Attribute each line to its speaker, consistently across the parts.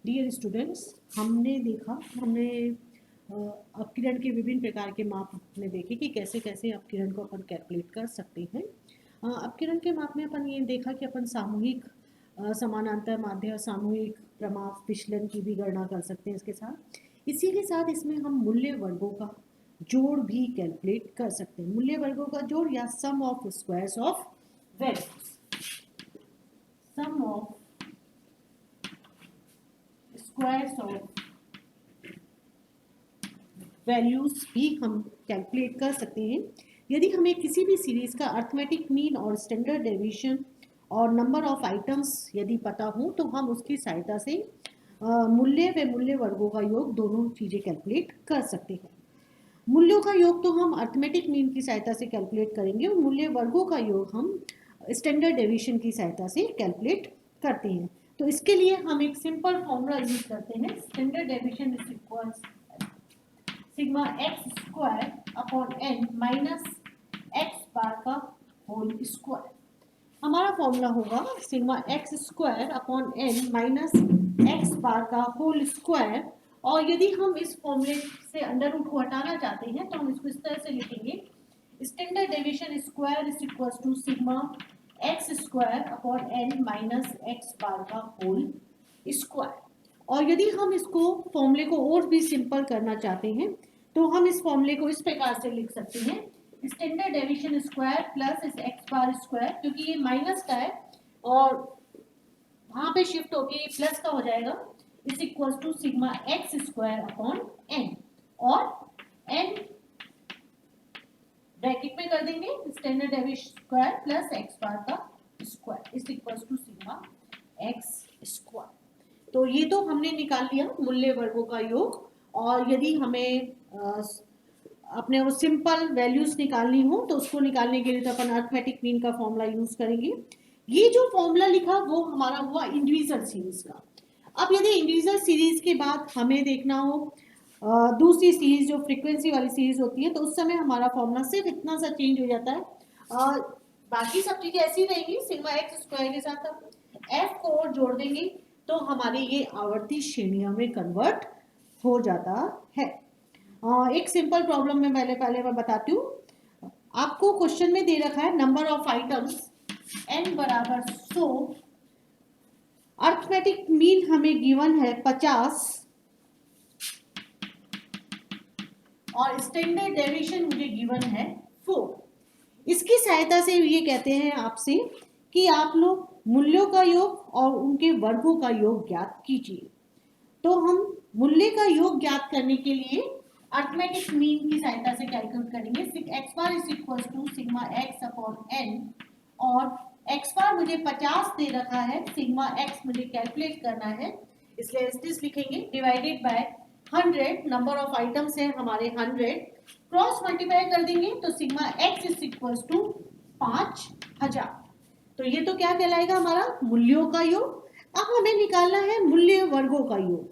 Speaker 1: Dear students, हमने अपकिरण के विभिन्न प्रकार के माप में देखे कि कैसे कैसे अपकिरण को अपन कैलकुलेट कर सकते हैं। अपकिरण के माप में अपन ये देखा कि अपन सामूहिक समानांतर माध्य और सामूहिक प्रमाप विचलन की भी गणना कर सकते हैं। इसके साथ इसी के साथ इसमें हम मूल्य वर्गों का जोड़ भी कैलकुलेट कर सकते हैं। मूल्य वर्गों का जोड़ या sum of squares of values, sum of squares of values भी हम कैलकुलेट कर सकते हैं। यदि हमें किसी भी सीरीज का अर्थमेटिक मीन और स्टैंडर्ड डेविएशन और नंबर ऑफ आइटम्स यदि पता हो तो हम उसकी सहायता से मूल्य व मूल्य वर्गों का योग दोनों चीज़ें कैलकुलेट कर सकते हैं। मूल्यों का योग तो हम अर्थमेटिक मीन की सहायता से कैलकुलेट करेंगे और मूल्य वर्गों का योग हम स्टैंडर्ड डेविएशन की सहायता से कैलकुलेट करते हैं। तो इसके लिए हम एक सिंपल फॉर्मूला यूज करते हैं। Standard deviation is equal sigma X square upon N minus X bar का होल स्क्वायर। हमारा फॉर्मूला होगा sigma X square upon N minus X bar का होल स्क्वायर। और यदि हम इस फॉर्मूले से अंडर रूट को हटाना चाहते हैं तो हम इसको इस तरह से लिखेंगे, standard deviation square is equal to sigma X square upon N minus X bar का होल स्क्वायर। और यदि हम इसको फॉर्मूले को और भी सिंपल करना चाहते हैं तो हम इस फॉर्मूले को इस प्रकार से लिख सकते हैं, स्टैंडर्ड डेविएशन स्क्वायर प्लस इस एक्स बार स्क्वायर, क्योंकि ये माइनस का है और वहां पे शिफ्ट होके प्लस का हो जाएगा, is equal to sigma X square upon N. और एन ब्रैकेट में कर देंगे standard deviation square plus X bar का square is equal to sigma X square. तो ये तो हमने निकाल लिया मूल्य वर्गों का योग। और यदि हमें अपने वो सिंपल वैल्यूज निकालनी हो तो उसको निकालने के लिए तो अपन अर्थमेटिक मीन का फॉर्मूला यूज करेंगे। ये जो फॉर्मूला लिखा वो हमारा हुआ इंडिविजुअल सीरीज का। अब यदि इंडिविजुअल सीरीज के बाद हमें देखना हो दूसरी सीरीज जो फ्रीक्वेंसी वाली सीरीज होती है तो उस समय हमारा फॉर्मूला सिर्फ इतना सा चेंज हो जाता है। बाकी सब चीजें ऐसी रहेंगी। सिग्मा एक्स स्क्वायर के साथ हम एफ को और जोड़ देंगे तो हमारी ये आवर्ती श्रेणियों में कन्वर्ट हो जाता है। एक सिंपल प्रॉब्लम में पहले मैं बताती हूँ। आपको क्वेश्चन में दे रखा है नंबर ऑफ आइटम्स n बराबर 100, अर्थमेटिक मीन हमें गिवन है 50 और स्टैंडर्ड डेविएशन मुझे गिवन है 4। इसकी सहायता से ये कहते हैं आपसे कि आप लोग मूल्यों का योग और उनके वर्गों का योग ज्ञात कीजिए। तो हम मूल्य का योग ज्ञात करने के लिए अर्थमेटिक मीन की सहायता से कैलकुलेट करेंगे। X bar is equal to sigma X upon N और एक्स बार मुझे 50 दे रखा है, सिग्मा एक्स मुझे कैलकुलेट करना है इसलिए इस लिखेंगे divided by 100, number of items है हमारे 100, क्रॉस मल्टीप्लाई कर देंगे तो sigma X is equal to 5000। तो ये तो क्या कहलाएगा हमारा मूल्यों का योग। अब हमें निकालना है मूल्य वर्गों का योग।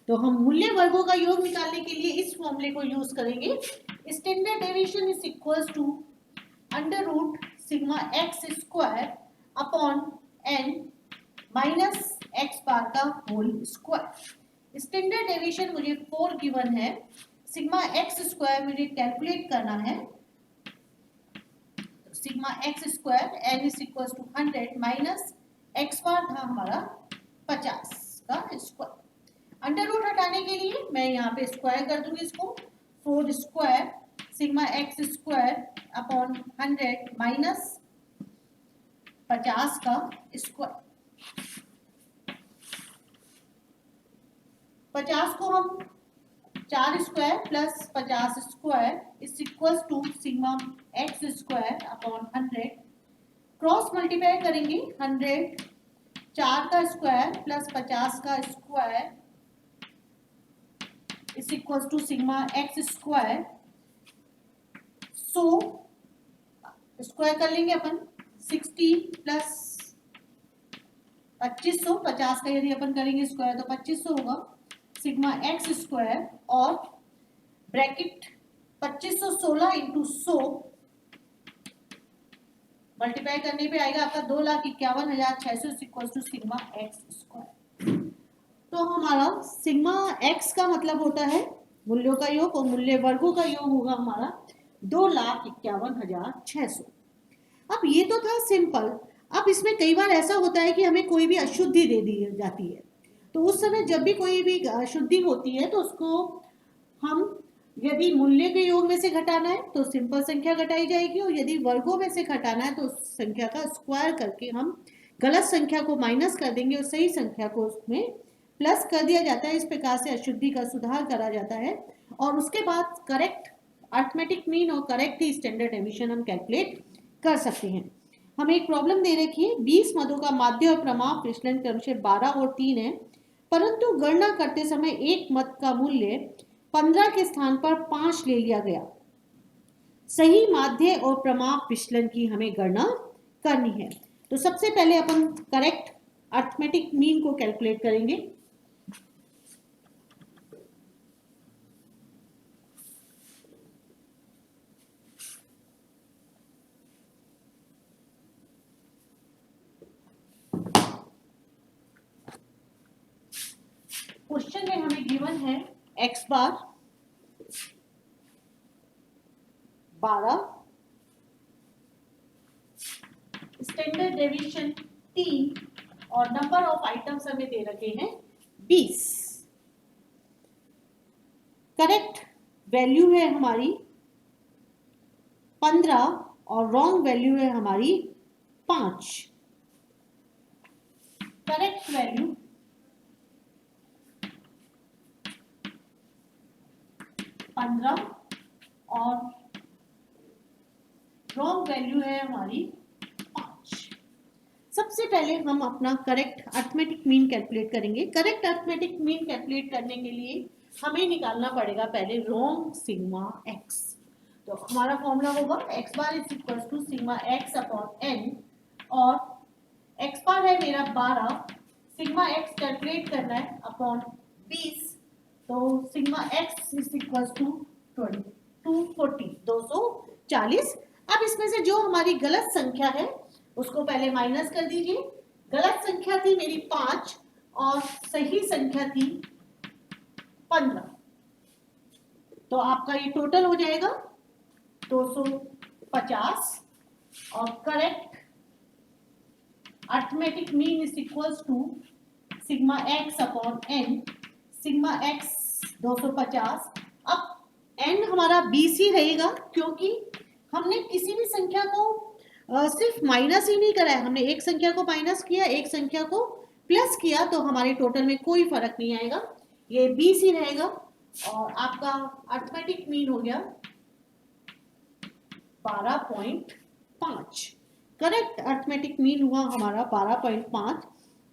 Speaker 1: तो हम मूल्य वर्गों का योग निकालने के लिए इस फॉर्मूले को यूज करेंगे, standard deviation is equal to under root sigma X square upon N minus X bar का होल स्क्वायर। स्टैंडर्ड डेविएशन मुझे 4 गिवन है, सिग्मा एक्स स्क्वायर मुझे कैलकुलेट करना है। Sigma X square N is equal to 100 minus X bar था हमारा 50 का square. Under root हटाने के लिए मैं यहाँ पे स्क्वायर कर दूंगी इसको, 4 square sigma X square upon 100 minus 50 का स्क्वायर। 50 को हम 4 square plus 50 square is equal to sigma X square upon 100, cross multiply करेंगे 100 4 का स्क्वायर प्लस 50 का square is equal to sigma X square. So square कर लेंगे अपन 60 प्लस 2500, 50 का यदि अपन करेंगे स्क्वायर तो 2500 होगा सिग्मा एक्स स्क्वायर और ब्रैकेट 2516 इंटू 100 मल्टीप्लाई करने पे आएगा आपका 2,51,600 equal to sigma X square. तो तो हमारा सिग्मा एक्स का मतलब होता है मूल्यों का योग और मूल्य वर्गों का योग होगा हमारा 2,51,600। अब ये तो था सिंपल। अब इसमें कई बार ऐसा होता है कि हमें कोई भी अशुद्धि दे दी जाती है, तो उस समय जब भी कोई भी अशुद्धि होती है तो उसको हम यदि मूल्य के योग में से घटाना है तो सिंपल संख्या घटाई जाएगी, और यदि वर्गों में से घटाना है तो उस संख्या का स्क्वायर करके हम गलत संख्या को माइनस कर देंगे और सही संख्या को उसमें प्लस कर दिया जाता है। इस प्रकार से अशुद्धि का सुधार करा जाता है और उसके बाद करेक्ट अर्थमेटिक मीन और करेक्ट स्टैंडर्ड एमिशन हम कैलकुलेट कर सकते हैं। हमें एक प्रॉब्लम दे रखी है, 20 मदों का माध्य और प्रमाप विचलन क्रमशः 12 और 3 है, परंतु गणना करते समय एक मद का मूल्य 15 के स्थान पर 5 ले लिया गया। सही माध्य और प्रमाप विचलन की हमें गणना करनी है। तो सबसे पहले अपन करेक्ट अर्थमेटिक मीन को कैलकुलेट करेंगे। क्वेश्चन में हमें गिवन है x बार 12, स्टैंडर्ड डेविएशन 3 और नंबर ऑफ आइटम्स हमें दे रखे हैं 20। करेक्ट वैल्यू है हमारी 15 और रॉन्ग वैल्यू है हमारी 5। करेक्ट वैल्यू 15 और रॉन्ग वैल्यू है हमारी 5। सबसे पहले हम अपना करेक्ट अर्थमेटिक मीन कैलकुलेट करेंगे। करेक्ट अर्थमेटिक मीन कैलकुलेट करने के लिए हमें निकालना पड़ेगा पहले रॉन्ग सिग्मा एक्स। तो हमारा फॉर्मूला होगा x bar is equal to sigma X upon N, और x बार है मेरा 12, सिग्मा एक्स कैलकुलेट करना है अपॉन 20, तो sigma X is equal to 240। अब इसमें से जो हमारी गलत संख्या है उसको पहले माइनस कर दीजिए। गलत संख्या थी मेरी 5 और सही संख्या थी 15, तो आपका ये टोटल हो जाएगा 250। और correct arithmetic mean is equals to sigma X upon N. Sigma X 250, अब एन हमारा 20 ही रहेगा क्योंकि हमने किसी भी संख्या को सिर्फ माइनस ही नहीं करा है, हमने एक संख्या को माइनस किया, एक संख्या को प्लस किया, तो हमारे टोटल में कोई फर्क नहीं आएगा, ये 20 ही रहेगा। और आपका अर्थमेटिक मीन हो गया 12.5। करेक्ट अर्थमेटिक मीन हुआ हमारा 12.5।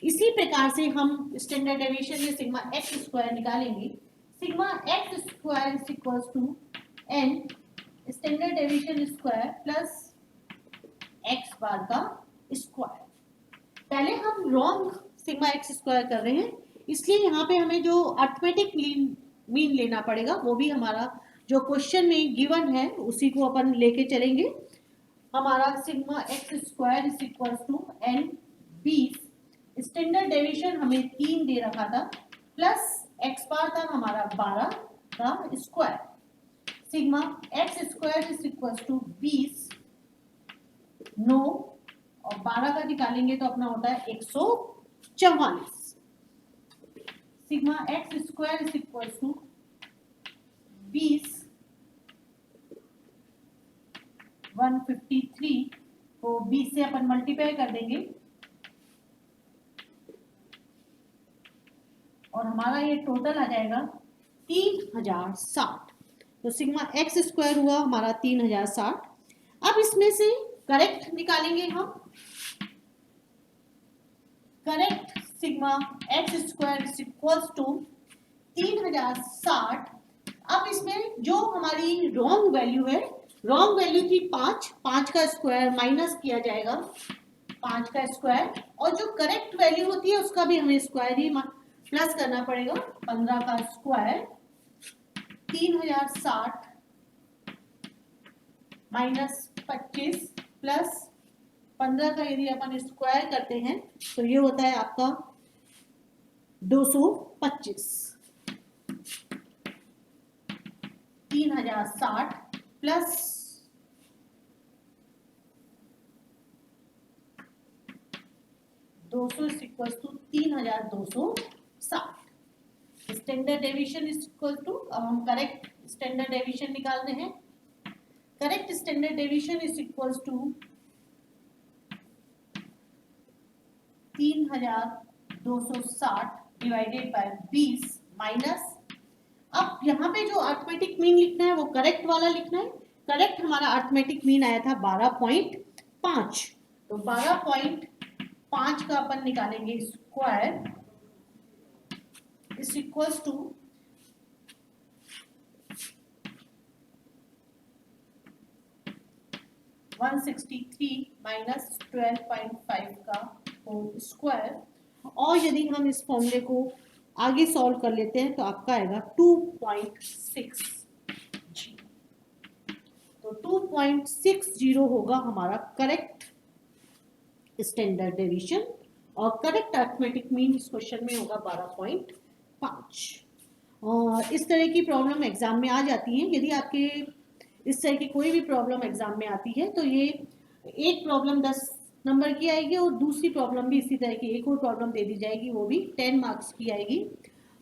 Speaker 1: इसी प्रकार से हम स्टैंडर्ड डेविएशन में सिग्मा एक्स स्क्वायर निकालेंगे। Sigma X square is equals to N standard deviation square plus X bar का स्क्वायर। पहले हम रॉन्ग सिग्मा एक्स स्क्वायर कर रहे हैं, इसलिए यहाँ पे हमें जो अर्थमेटिक मीन लेना पड़ेगा वो भी हमारा जो क्वेश्चन में गिवन है उसी को अपन लेके चलेंगे। हमारा sigma X square is equal to N 20, standard deviation हमें 3 दे रखा था, प्लस एक्स बार था हमारा 12 का square. Sigma X square is equal to 20 9 और 12 का निकालेंगे तो अपना होता है 144। Sigma X square is equal to 20 153 को 20 से अपन मल्टीप्लाई कर देंगे और हमारा ये टोटल आ जाएगा 3060। तो सिग्मा एक्स स्क्वायर हुआ हमारा 3060। अब इसमें से करेक्ट निकालेंगे हम। Correct sigma X square is equals to 3060। अब इसमें जो हमारी रॉन्ग वैल्यू है, रॉन्ग वैल्यू थी 5 का स्क्वायर माइनस किया जाएगा 5 का स्क्वायर, और जो करेक्ट वैल्यू होती है उसका भी हमें स्क्वायर ही प्लस करना पड़ेगा 15 का स्क्वायर। 3060 माइनस 25 प्लस 15 का यदि अपन स्क्वायर करते हैं तो ये होता है आपका 225 3060 plus 200 is equal to 3260। Standard deviation is equal to, अब हम करेक्ट स्टैंडर्ड डेविएशन निकालते हैं। Correct standard deviation is equal to 3260 divided by 20 minus, अब यहाँ पे जो अर्थमेटिक मीन लिखना है वो करेक्ट वाला लिखना है। करेक्ट हमारा अर्थमेटिक मीन आया था 12.5, तो 12.5 का अपन निकालेंगे square is equals to 163 minus 12.5 का होल स्क्वायर। और यदि हम इस फॉर्मूले को आगे सॉल्व कर लेते हैं तो आपका आएगा 2.60, तो 2.60 होगा हमारा करेक्ट स्टैंडर्ड डेविएशन, और करेक्ट अर्थमेटिक मीन इस क्वेश्चन में होगा 12.5। और इस तरह की प्रॉब्लम एग्जाम में आ जाती है। यदि आपके इस तरह की कोई भी प्रॉब्लम एग्जाम में आती है तो ये एक प्रॉब्लम 10 नंबर की आएगी और दूसरी प्रॉब्लम भी इसी तरह की एक और प्रॉब्लम दे दी जाएगी, वो भी 10 मार्क्स की आएगी।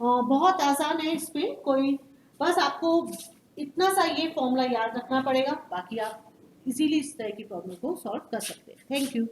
Speaker 1: बहुत आसान है, इसमें कोई बस आपको इतना सा ये फॉर्मूला याद रखना पड़ेगा, बाकी आप इजीली इस तरह की प्रॉब्लम को सॉल्व कर सकते हैं। Thank you.